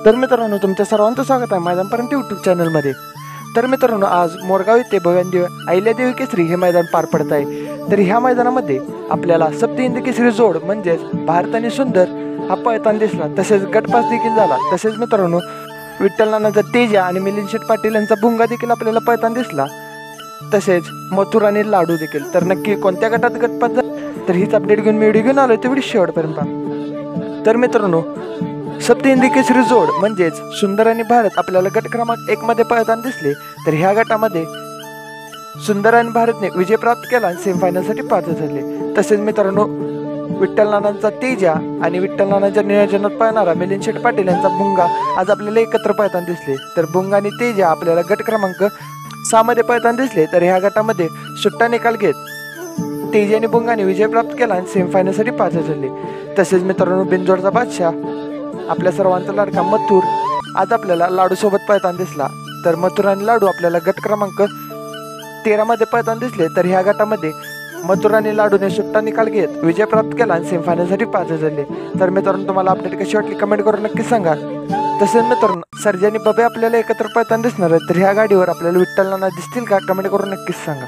तर मित्रांनो, तुमच्या सर्वांचं स्वागत आहे मैदानपर्यंत यूट्यूब चॅनलमध्ये। तर मित्रांनो, आज मोरगाव येथे भव्यादेवी अहिल्यादेवी केसरी हे मैदान पार पडत आहे। तर ह्या मैदानामध्ये आपल्याला सप्तहिंद केसरी जोड म्हणजेच भारत आणि सुंदर हा पळताना दिसला, तसेच गटपास देखील झाला। तसेच मित्रांनो, विठ्ठल नानाचा तेजा आणि मिलिंद शेठ पाटील यांचा भुंगा देखील आपल्याला पळताना दिसला, तसेच मथुर आणि लाडू देखील। तर नक्की कोणत्या गटात गटपास झाला तर हीच अपडेट घेऊन मी व्हिडिओ घेऊन आलो, ते व्हिडिओ शेवटपर्यंत पहा। तर मित्रांनो, सप्तहिंदी केसरी जोड म्हणजेच सुंदर आणि भारत आपल्याला गट क्रमांक 1 मध्ये पळताना दिसले। तर ह्या गटामध्ये सुंदर आणि भारतने विजय प्राप्त केला आणि सेमीफायनलसाठी पात्र ठरले। तसेच मित्रांनो, विठ्ठल नानांचा तेजा आणि विठ्ठल नानांच्या नियोजनात पळणारा मिलिंद शेठ पाटील यांचा भुंगा आज आपल्याला एकत्र पळताना दिसले। तर भुंगा आणि तेजा आपल्याला गट क्रमांक 6 मध्ये पळताना दिसले। तर ह्या गटामध्ये सुट्टा निकाल घेत तेजा आणि भुंगाने विजय प्राप्त केला आणि सेमीफायनलसाठी पात्र ठरले। तसेच मित्रांनो, बिनजोडचा बादशाह आपल्या सर्वांचा लाडका मथुर आज आपल्याला लाडू सोबत पळताना दिसला। तर मथुर आणि लाडू आपल्याला गट क्रमांक 13 मध्ये पळताना दिसले। तर ह्या गटामध्ये मथुर आणि लाडूने सुट्टा निकाल घेत विजय प्राप्त केला आणि सेमीफायनलसाठी पात्र झाले। तर मित्रांनो, तुम्हाला अपडेट कशी वाटली कमेंट करून नक्की सांगा। तसेच मित्रांनो, सर्जा आणि बबे आपल्याला एकत्र पळताना दिसणार आहेत। तर ह्या गाडीवर आपल्याला विठ्ठल नाना दिसतील का कमेंट करून नक्कीच सांगा।